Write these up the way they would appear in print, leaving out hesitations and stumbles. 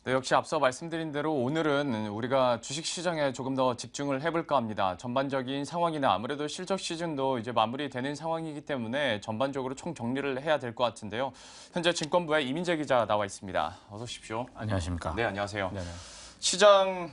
네, 역시 앞서 말씀드린 대로 오늘은 우리가 주식시장에 조금 더 집중을 해볼까 합니다. 전반적인 상황이나 아무래도 실적 시즌도 이제 마무리되는 상황이기 때문에 전반적으로 총 정리를 해야 될 것 같은데요. 현재 증권부의 이민재 기자 나와 있습니다. 어서 오십시오. 안녕하십니까. 네, 안녕하세요. 네네. 시장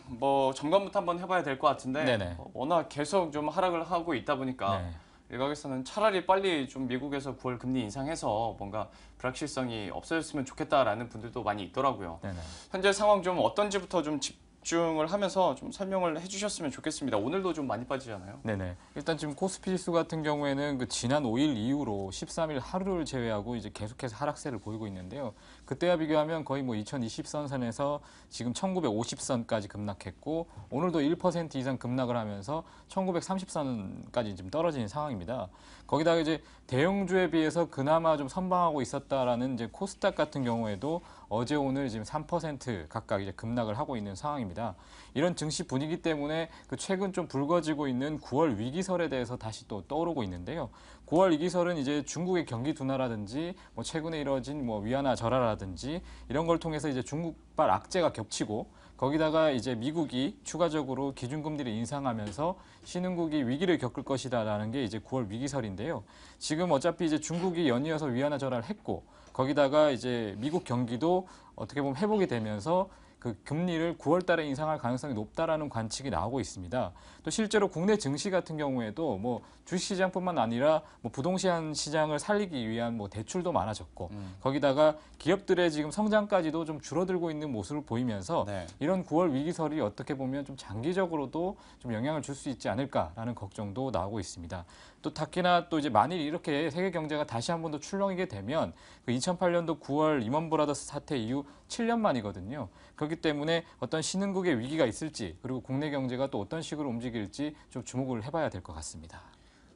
점검부터 한번 해봐야 될 것 같은데 네네. 워낙 계속 좀 하락을 하고 있다 보니까 네. 일각에서는 차라리 빨리 좀 미국에서 9월 금리 인상해서 뭔가 불확실성이 없어졌으면 좋겠다라는 분들도 많이 있더라고요. 네네. 현재 상황 좀 어떤지부터 좀 집중을 하면서 좀 설명을 해주셨으면 좋겠습니다. 오늘도 좀 많이 빠지잖아요. 네네. 일단 지금 코스피 지수 같은 경우에는 그 지난 5일 이후로 13일 하루를 제외하고 이제 계속해서 하락세를 보이고 있는데요. 그때와 비교하면 거의 뭐 2020선선에서 지금 1950선까지 급락했고 오늘도 1% 이상 급락을 하면서 1930선까지 지금 떨어지는 상황입니다. 거기다가 이제 대형주에 비해서 그나마 좀 선방하고 있었다라는 이제 코스닥 같은 경우에도 어제 오늘 지금 3% 각각 이제 급락을 하고 있는 상황입니다. 이런 증시 분위기 때문에 그 최근 좀 불거지고 있는 9월 위기설에 대해서 다시 또 떠오르고 있는데요. 9월 위기설은 이제 중국의 경기 둔화라든지 뭐 최근에 이뤄진 뭐 위안화 절하라든지 이런 걸 통해서 이제 중국발 악재가 겹치고 거기다가 이제 미국이 추가적으로 기준금리를 인상하면서 신흥국이 위기를 겪을 것이다라는 게 이제 9월 위기설인데요. 지금 어차피 이제 중국이 연이어서 위안화 절하를 했고 거기다가 이제 미국 경기도 어떻게 보면 회복이 되면서 그 금리를 9월 달에 인상할 가능성이 높다라는 관측이 나오고 있습니다. 또 실제로 국내 증시 같은 경우에도 뭐 주식시장뿐만 아니라 뭐 부동산 시장을 살리기 위한 뭐 대출도 많아졌고 거기다가 기업들의 지금 성장까지도 좀 줄어들고 있는 모습을 보이면서 네. 이런 9월 위기설이 어떻게 보면 좀 장기적으로도 좀 영향을 줄 수 있지 않을까라는 걱정도 나오고 있습니다. 또 특히나 또 이제 만일 이렇게 세계 경제가 다시 한 번 더 출렁이게 되면 그 2008년도 9월 리먼 브라더스 사태 이후 7년 만이거든요. 그렇기 때문에 어떤 신흥국의 위기가 있을지 그리고 국내 경제가 또 어떤 식으로 움직일지 좀 주목을 해봐야 될 것 같습니다.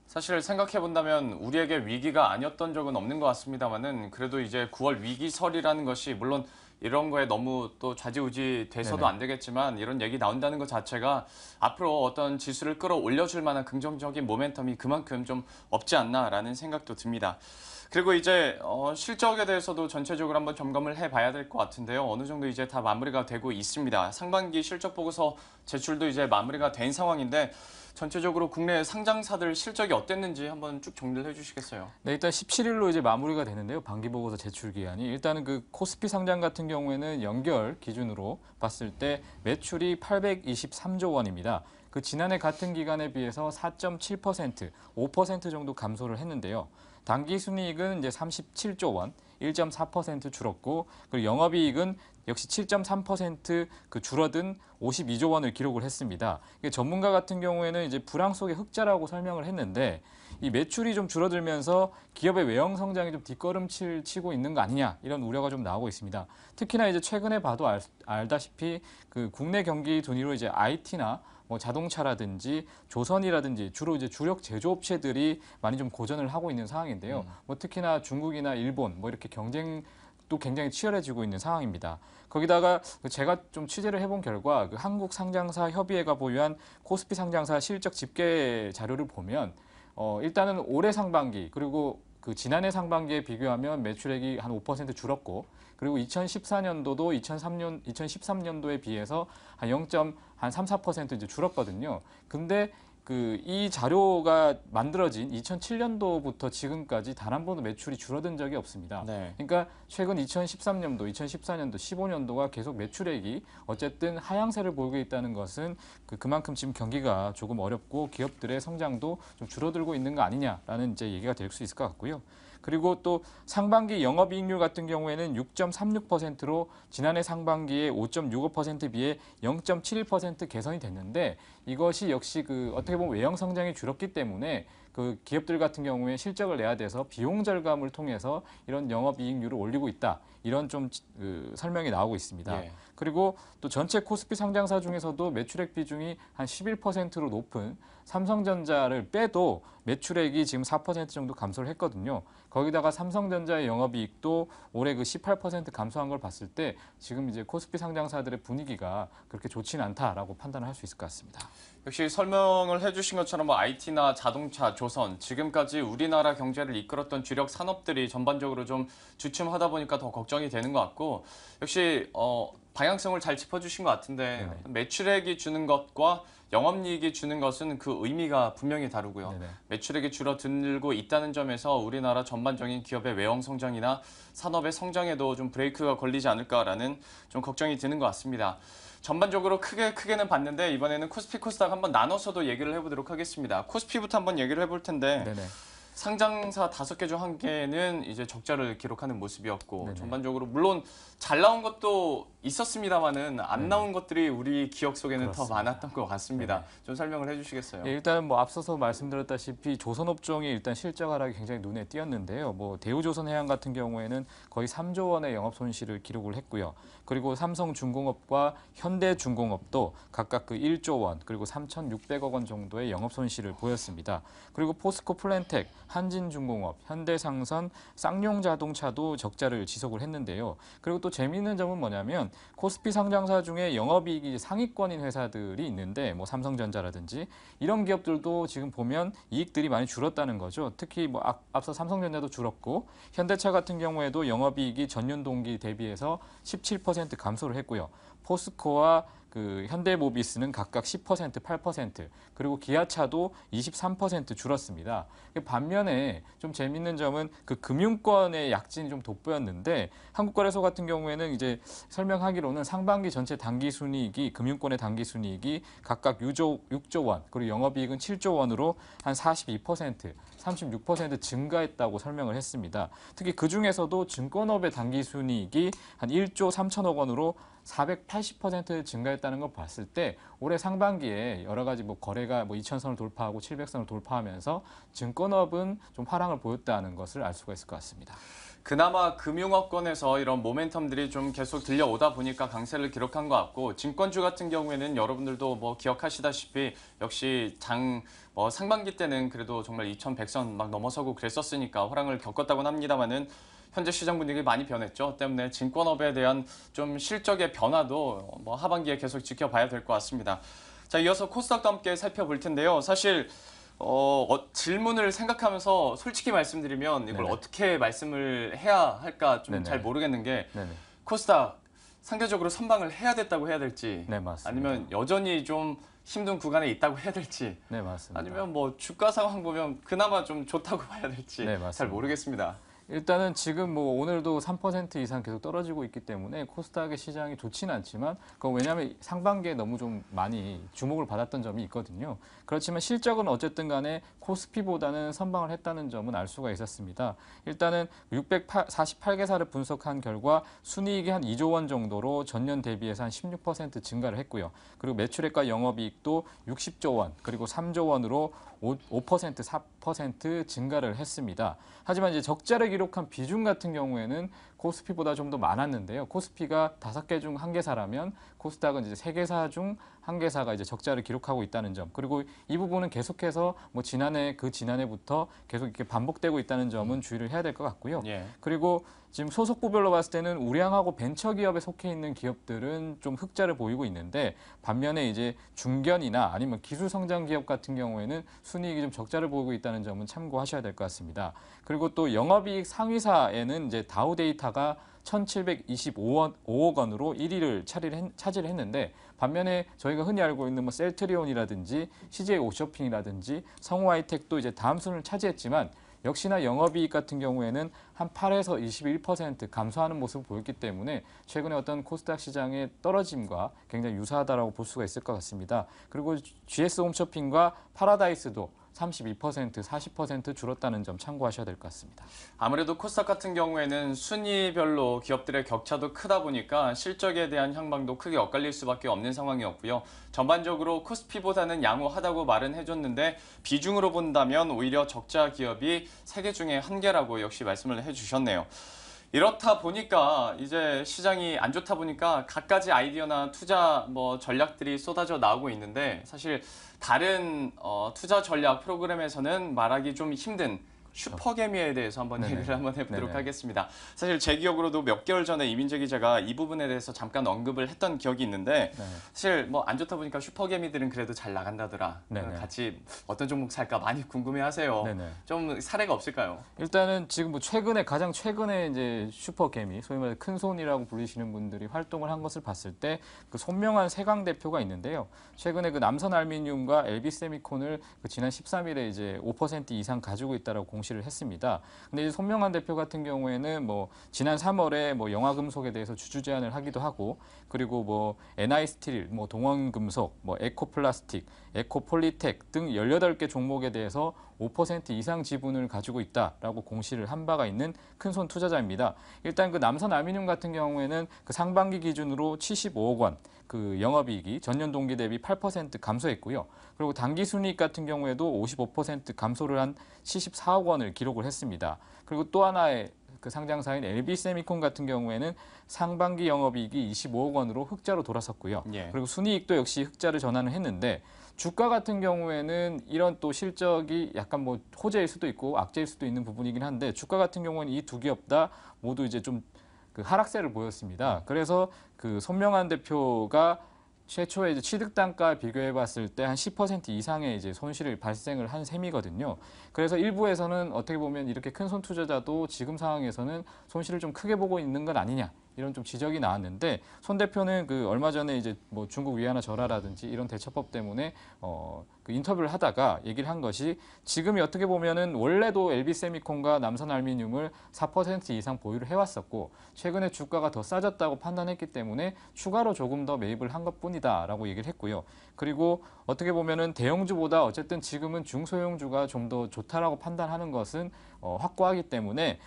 사실 생각해 본다면 우리에게 위기가 아니었던 적은 없는 것 같습니다만은 그래도 이제 9월 위기설이라는 것이 물론 이런 거에 너무 또 좌지우지 돼서도 네네. 안 되겠지만 이런 얘기 나온다는 것 자체가 앞으로 어떤 지수를 끌어올려줄 만한 긍정적인 모멘텀이 그만큼 좀 없지 않나라는 생각도 듭니다. 그리고 이제 실적에 대해서도 전체적으로 한번 점검을 해봐야 될 것 같은데요. 어느 정도 이제 다 마무리가 되고 있습니다. 상반기 실적 보고서 제출도 이제 마무리가 된 상황인데 전체적으로 국내 상장사들 실적이 어땠는지 한번 쭉 정리를 해주시겠어요? 네, 일단 17일로 이제 마무리가 되는데요. 반기보고서 제출 기한이. 일단은 그 코스피 상장 같은 경우에는 연결 기준으로 봤을 때 매출이 823조 원입니다. 그 지난해 같은 기간에 비해서 4.7%, 5% 정도 감소를 했는데요. 당기 순이익은 이제 37조 원, 1.4% 줄었고 그리고 영업이익은 역시 7.3% 줄어든 52조 원을 기록을 했습니다. 전문가 같은 경우에는 이제 불황 속의 흑자라고 설명을 했는데 이 매출이 좀 줄어들면서 기업의 외형 성장이 좀 뒷걸음질 치고 있는 거 아니냐 이런 우려가 좀 나오고 있습니다. 특히나 이제 최근에 봐도 알다시피 그 국내 경기 둔위로 이제 IT나 뭐 자동차라든지 조선이라든지 주로 이제 주력 제조업체들이 많이 좀 고전을 하고 있는 상황인데요. 뭐 특히나 중국이나 일본 뭐 이렇게 경쟁도 굉장히 치열해지고 있는 상황입니다. 거기다가 제가 좀 취재를 해본 결과 그 한국상장사 협의회가 보유한 코스피 상장사 실적 집계 자료를 보면 일단은 올해 상반기 그리고 그 지난해 상반기에 비교하면 매출액이 한 5% 줄었고 그리고 2014년도도 2013년도에 비해서 한 0.3, 4% 이제 줄었거든요. 근데 그 이 자료가 만들어진 2007년도부터 지금까지 단 한 번도 매출이 줄어든 적이 없습니다. 네. 그러니까 최근 2013년도, 2014년도, 15년도가 계속 매출액이 어쨌든 하향세를 보이고 있다는 것은 그만큼 지금 경기가 조금 어렵고 기업들의 성장도 좀 줄어들고 있는 거 아니냐라는 이제 얘기가 될 수 있을 것 같고요. 그리고 또 상반기 영업이익률 같은 경우에는 6.36%로 지난해 상반기에 5.65%에 비해 0.71% 개선이 됐는데 이것이 역시 그 어떻게 보면 외형 성장이 줄었기 때문에 그 기업들 같은 경우에 실적을 내야 돼서 비용 절감을 통해서 이런 영업이익률을 올리고 있다. 이런 좀 설명이 나오고 있습니다. 예. 그리고 또 전체 코스피 상장사 중에서도 매출액 비중이 한 11%로 높은 삼성전자를 빼도 매출액이 지금 4% 정도 감소를 했거든요. 거기다가 삼성전자의 영업이익도 올해 그 18% 감소한 걸 봤을 때 지금 이제 코스피 상장사들의 분위기가 그렇게 좋지는 않다라고 판단을 할 수 있을 것 같습니다. 역시 설명을 해주신 것처럼 뭐 IT나 자동차, 조선 지금까지 우리나라 경제를 이끌었던 주력 산업들이 전반적으로 좀 주춤하다 보니까 더 걱정이 되는 것 같고 역시 방향성을 잘 짚어주신 것 같은데 네네. 매출액이 주는 것과 영업이익이 주는 것은 그 의미가 분명히 다르고요. 네네. 매출액이 줄어들고 있다는 점에서 우리나라 전반적인 기업의 외형 성장이나 산업의 성장에도 좀 브레이크가 걸리지 않을까라는 좀 걱정이 드는 것 같습니다. 전반적으로 크게는 봤는데 이번에는 코스피 코스닥 한번 나눠서도 얘기를 해보도록 하겠습니다. 코스피부터 한번 얘기를 해볼 텐데 네네. 상장사 5개 중 1개는 이제 적자를 기록하는 모습이었고 네네. 전반적으로 물론 잘 나온 것도 있었습니다만은 안 네네. 나온 것들이 우리 기억 속에는 더 그렇습니다. 많았던 것 같습니다. 네네. 좀 설명을 해주시겠어요? 예, 일단 뭐 앞서서 말씀드렸다시피 조선업종이 일단 실적 하락이 굉장히 눈에 띄었는데요. 뭐 대우조선해양 같은 경우에는 거의 3조 원의 영업 손실을 기록을 했고요. 그리고 삼성중공업과 현대중공업도 각각 그 1조 원 그리고 3,600억 원 정도의 영업 손실을 보였습니다. 그리고 포스코 플랜텍, 한진중공업, 현대상선, 쌍용자동차도 적자를 지속을 했는데요. 그리고 또 재미있는 점은 뭐냐면 코스피 상장사 중에 영업이익이 상위권인 회사들이 있는데 뭐 삼성전자라든지 이런 기업들도 지금 보면 이익들이 많이 줄었다는 거죠. 특히 뭐 앞서 삼성전자도 줄었고 현대차 같은 경우에도 영업이익이 전년 동기 대비해서 17% 감소를 했고요. 포스코와 그 현대모비스는 각각 10%, 8%, 그리고 기아차도 23% 줄었습니다. 반면에 좀 재밌는 점은 그 금융권의 약진이 좀 돋보였는데 한국거래소 같은 경우에는 이제 설명하기로는 상반기 전체 당기순이익이 금융권의 당기순이익이 각각 6조 원, 그리고 영업이익은 7조 원으로 한 42%, 36% 증가했다고 설명을 했습니다. 특히 그 중에서도 증권업의 당기순이익이 한 1조 3천억 원으로 480% 증가했다는 걸 봤을 때 올해 상반기에 여러 가지 뭐 거래가 뭐 2,000선을 돌파하고 700선을 돌파하면서 증권업은 좀 화랑을 보였다는 것을 알 수가 있을 것 같습니다. 그나마 금융업권에서 이런 모멘텀들이 좀 계속 들려오다 보니까 강세를 기록한 것 같고 증권주 같은 경우에는 여러분들도 뭐 기억하시다시피 역시 상반기 때는 그래도 정말 2,100선 막 넘어서고 그랬었으니까 호랑을 겪었다고는 합니다만은 현재 시장 분위기 많이 변했죠. 때문에 증권업에 대한 좀 실적의 변화도 뭐 하반기에 계속 지켜봐야 될 것 같습니다. 자, 이어서 코스닥도 함께 살펴볼 텐데요. 사실 질문을 생각하면서 솔직히 말씀드리면 이걸 네네. 어떻게 말씀을 해야 할까 좀 네네. 잘 모르겠는 게 네네. 코스닥 상대적으로 선방을 해야 됐다고 해야 될지 네, 맞습니다. 아니면 여전히 좀 힘든 구간에 있다고 해야 될지 네, 맞습니다. 아니면 뭐 주가 상황 보면 그나마 좀 좋다고 봐야 될지 네, 맞습니다. 잘 모르겠습니다. 일단은 지금 뭐 오늘도 3% 이상 계속 떨어지고 있기 때문에 코스닥의 시장이 좋지는 않지만 그건 왜냐하면 상반기에 너무 좀 많이 주목을 받았던 점이 있거든요. 그렇지만 실적은 어쨌든 간에 코스피보다는 선방을 했다는 점은 알 수가 있었습니다. 일단은 648개사를 분석한 결과 순이익이 한 2조 원 정도로 전년 대비해서 한 16% 증가를 했고요. 그리고 매출액과 영업이익도 60조 원 그리고 3조 원으로 5%, 4% 증가를 했습니다. 하지만 이제 적자를 기록한 비중 같은 경우에는 코스피보다 좀 더 많았는데요. 코스피가 5개 중 1개사라면 코스닥은 이제 3개사 중 1개사가 이제 적자를 기록하고 있다는 점. 그리고 이 부분은 계속해서 뭐 지난해부터 계속 이렇게 반복되고 있다는 점은 주의를 해야 될 것 같고요. 예. 그리고 지금 소속부별로 봤을 때는 우량하고 벤처기업에 속해 있는 기업들은 좀 흑자를 보이고 있는데 반면에 이제 중견이나 아니면 기술성장 기업 같은 경우에는 순이익이 좀 적자를 보이고 있다는 점은 참고하셔야 될 것 같습니다. 그리고 또 영업이익 상위사에는 이제 다우데이터가 1,725억 원으로 1위를 차지를 했는데 반면에 저희가 흔히 알고 있는 뭐 셀트리온이라든지 CJ 오쇼핑이라든지 성우하이텍도 이제 다음 순을 차지했지만 역시나 영업이익 같은 경우에는 한 8에서 21% 감소하는 모습을 보였기 때문에 최근에 어떤 코스닥 시장의 떨어짐과 굉장히 유사하다라고 볼 수가 있을 것 같습니다. 그리고 GS 홈쇼핑과 파라다이스도 32%, 40% 줄었다는 점 참고하셔야 될 것 같습니다. 아무래도 코스닥 같은 경우에는 순위별로 기업들의 격차도 크다 보니까 실적에 대한 향방도 크게 엇갈릴 수밖에 없는 상황이었고요. 전반적으로 코스피보다는 양호하다고 말은 해줬는데 비중으로 본다면 오히려 적자 기업이 3개 중에 1개라고 역시 말씀을 해주셨네요. 이렇다 보니까 이제 시장이 안 좋다 보니까 갖가지 아이디어나 투자 전략들이 쏟아져 나오고 있는데 사실 다른 투자 전략 프로그램에서는 말하기 좀 힘든 슈퍼개미에 대해서 한번 네네. 얘기를 한번 해보도록 네네. 하겠습니다. 사실 제 기억으로도 몇 개월 전에 이민재 기자가 이 부분에 대해서 잠깐 언급을 했던 기억이 있는데 네. 사실 뭐 안 좋다 보니까 슈퍼개미들은 그래도 잘 나간다더라. 네네. 같이 어떤 종목 살까 많이 궁금해하세요. 네네. 좀 사례가 없을까요? 일단은 지금 뭐 가장 최근에 이제 슈퍼개미, 소위 말해 큰 손이라고 불리시는 분들이 활동을 한 것을 봤을 때 그 손명한 세강 대표가 있는데요. 최근에 그 남선알미늄과 LB세미콘을 그 지난 13일에 이제 5% 이상 가지고 있다라고 공시를 했습니다. 근데 이제 손명한 대표 같은 경우에는 뭐 지난 3월에 뭐 영화금속에 대해서 주주 제안을 하기도 하고, 그리고 뭐 NI스틸, 뭐 동원금속, 뭐 에코플라스틱, 에코폴리텍 등 18개 종목에 대해서 5% 이상 지분을 가지고 있다라고 공시를 한 바가 있는 큰손 투자자입니다. 일단 그 남선알미늄 같은 경우에는 그 상반기 기준으로 75억 원, 그 영업이익이 전년 동기 대비 8% 감소했고요. 그리고 당기 순이익 같은 경우에도 55% 감소를 한 74억 원을 기록을 했습니다. 그리고 또 하나의 그 상장사인 LB세미콘 같은 경우에는 상반기 영업이익이 25억 원으로 흑자로 돌아섰고요. 예. 그리고 순이익도 역시 흑자를 전환을 했는데, 주가 같은 경우에는 이런 또 실적이 약간 뭐 호재일 수도 있고 악재일 수도 있는 부분이긴 한데, 주가 같은 경우는 이 두 기업 다 모두 이제 좀 그 하락세를 보였습니다. 그래서 그 손명한 대표가 최초에 이제 취득 단가 비교해 봤을 때 한 10% 이상의 이제 손실을 발생을 한 셈이거든요. 그래서 일부에서는 어떻게 보면 이렇게 큰 손 투자자도 지금 상황에서는 손실을 좀 크게 보고 있는 건 아니냐, 이런 좀 지적이 나왔는데, 손 대표는 그 얼마 전에 이제 뭐 중국 위안화 절하라든지 이런 대처법 때문에 그 인터뷰를 하다가 얘기를 한 것이, 지금이 어떻게 보면은 원래도 LB세미콘과 남선알미늄을 4% 이상 보유를 해왔었고 최근에 주가가 더 싸졌다고 판단했기 때문에 추가로 조금 더 매입을 한 것뿐이다라고 얘기를 했고요. 그리고 어떻게 보면은 대형주보다 어쨌든 지금은 중소형주가 좀 더 좋다라고 판단하는 것은 확고하기 때문에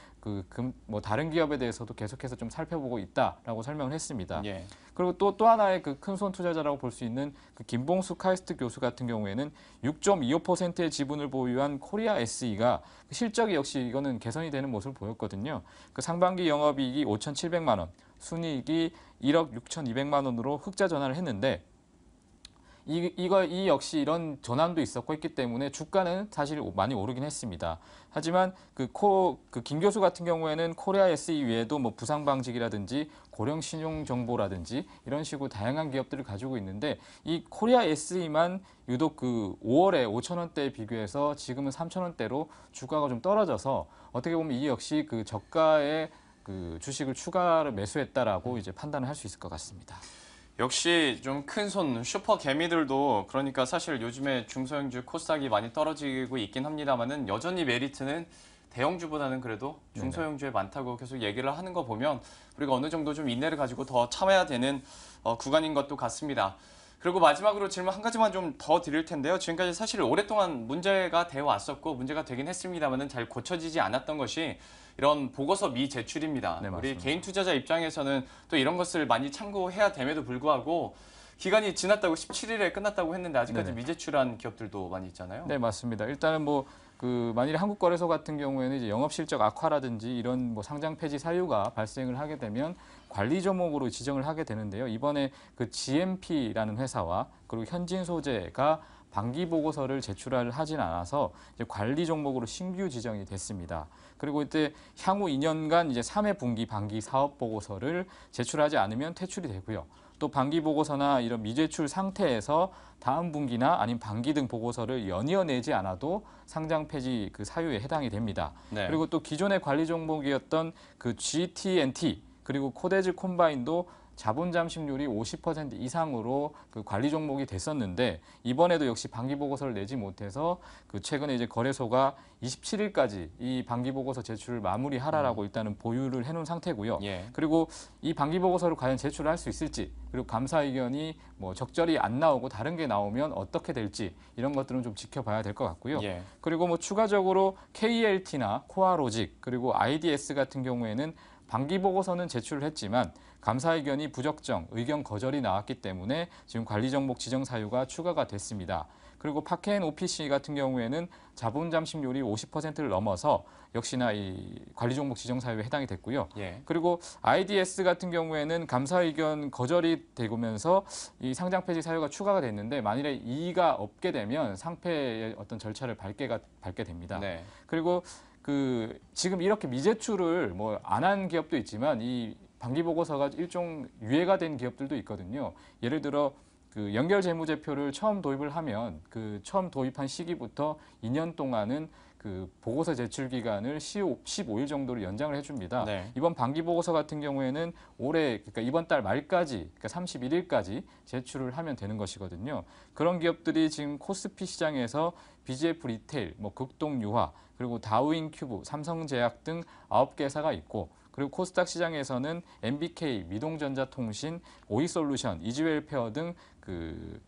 뭐 다른 기업에 대해서도 계속해서 좀 살펴보고 있다라고 설명을 했습니다. 예. 그리고 또 하나의 그 큰손 투자자라고 볼 수 있는 그 김봉수 카이스트 교수 같은 경우에는 6.25%의 지분을 보유한 코리아 SE가 실적이 역시 이거는 개선이 되는 모습을 보였거든요. 그 상반기 영업이익이 5,700만 원, 순이익이 1억 6,200만 원으로 흑자 전환을 했는데, 이 역시 이런 전환도 있었고 했기 때문에 주가는 사실 많이 오르긴 했습니다. 하지만 김 교수 같은 경우에는 코리아 SE 외에도 뭐 부상방직이라든지 고령 신용 정보라든지 이런 식으로 다양한 기업들을 가지고 있는데, 이 코리아 SE만 유독 그 5월에 5천 원대에 비교해서 지금은 3천 원대로 주가가 좀 떨어져서 어떻게 보면 이 역시 그 저가의 그 주식을 추가로 매수했다라고 이제 판단을 할 수 있을 것 같습니다. 역시 좀 큰 손 슈퍼 개미들도 그러니까 사실 요즘에 중소형주 코스닥이 많이 떨어지고 있긴 합니다만은 여전히 메리트는 대형주보다는 그래도 중소형주에 많다고 계속 얘기를 하는 거 보면 우리가 어느 정도 좀 인내를 가지고 더 참아야 되는 구간인 것도 같습니다. 그리고 마지막으로 질문 한 가지만 좀 더 드릴 텐데요. 지금까지 사실 오랫동안 문제가 되어 왔었고 문제가 되긴 했습니다만은 잘 고쳐지지 않았던 것이 이런 보고서 미제출입니다. 네, 우리 맞습니다. 개인 투자자 입장에서는 또 이런 것을 많이 참고해야 됨에도 불구하고 기간이 지났다고 17일에 끝났다고 했는데 아직까지 네네. 미제출한 기업들도 많이 있잖아요. 네, 맞습니다. 일단은 뭐 만일에 한국거래소 같은 경우에는 이제 영업실적 악화라든지 이런 뭐 상장 폐지 사유가 발생을 하게 되면 관리 종목으로 지정을 하게 되는데요. 이번에 그 GMP라는 회사와 그리고 현진소재가 반기 보고서를 제출을 하진 않아서 이제 관리 종목으로 신규 지정이 됐습니다. 그리고 이때 향후 2년간 이제 3회 분기 반기 사업 보고서를 제출하지 않으면 퇴출이 되고요. 또 반기 보고서나 이런 미제출 상태에서 다음 분기나 아니면 반기 등 보고서를 연이어 내지 않아도 상장 폐지 그 사유에 해당이 됩니다. 네. 그리고 또 기존의 관리 종목이었던 그 GTNT 그리고 코데즈 콤바인도 자본 잠식률이 50% 이상으로 그 관리 종목이 됐었는데, 이번에도 역시 반기 보고서를 내지 못해서 그 최근에 이제 거래소가 27일까지 이 반기 보고서 제출을 마무리하라라고 일단은 보유를 해놓은 상태고요. 예. 그리고 이 반기 보고서를 과연 제출을 할 수 있을지, 그리고 감사 의견이 뭐 적절히 안 나오고 다른 게 나오면 어떻게 될지 이런 것들은 좀 지켜봐야 될 것 같고요. 예. 그리고 뭐 추가적으로 KLT나 코아로직 그리고 IDS 같은 경우에는 반기 보고서는 제출을 했지만 감사 의견이 부적정, 의견 거절이 나왔기 때문에 지금 관리 종목 지정 사유가 추가가 됐습니다. 그리고 파케인 OPC 같은 경우에는 자본 잠식률이 50%를 넘어서 역시나 이 관리 종목 지정 사유에 해당이 됐고요. 예. 그리고 IDS 같은 경우에는 감사 의견 거절이 되면서 이 상장 폐지 사유가 추가가 됐는데, 만일에 이의가 없게 되면 상패의 어떤 절차를 밟게 됩니다. 네. 그리고 지금 이렇게 미제출을 뭐 안 한 기업도 있지만 이 반기 보고서가 일종 유예가 된 기업들도 있거든요. 예를 들어 그 연결 재무제표를 처음 도입을 하면 그 처음 도입한 시기부터 2년 동안은 그 보고서 제출 기간을 15일 정도로 연장을 해줍니다. 네. 이번 반기 보고서 같은 경우에는 올해 그러니까 이번 달 말까지 그러니까 31일까지 제출을 하면 되는 것이거든요. 그런 기업들이 지금 코스피 시장에서 BGF 리테일, 뭐 극동유화, 그리고 다우인큐브, 삼성제약 등 9개사가 있고 그리고 코스닥 시장에서는 MBK, 미동전자통신, 오이솔루션, 이지웰페어 등 그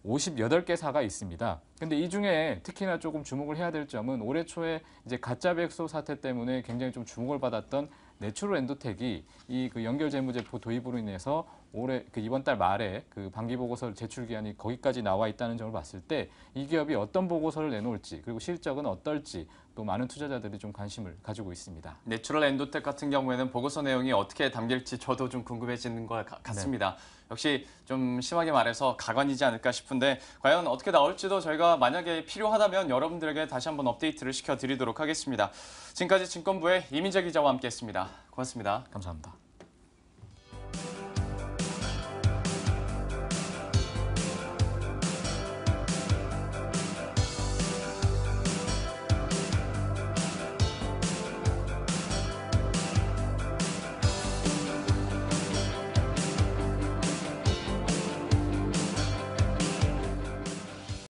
58개사가 있습니다. 근데 이 중에 특히나 조금 주목을 해야 될 점은 올해 초에 이제 가짜 백소 사태 때문에 굉장히 좀 주목을 받았던 내추럴 엔도텍이 이 그 연결 재무제표 도입으로 인해서 올해 그 이번 달 말에 그 반기 보고서 제출 기한이 거기까지 나와 있다는 점을 봤을 때 이 기업이 어떤 보고서를 내놓을지 그리고 실적은 어떨지 또 많은 투자자들이 좀 관심을 가지고 있습니다. 내추럴 엔도텍 같은 경우에는 보고서 내용이 어떻게 담길지 저도 좀 궁금해지는 것 같습니다. 역시 좀 심하게 말해서 가관이지 않을까 싶은데 과연 어떻게 나올지도 저희가 만약에 필요하다면 여러분들에게 다시 한번 업데이트를 시켜드리도록 하겠습니다. 지금까지 증권부의 이민재 기자와 함께했습니다. 고맙습니다. 감사합니다.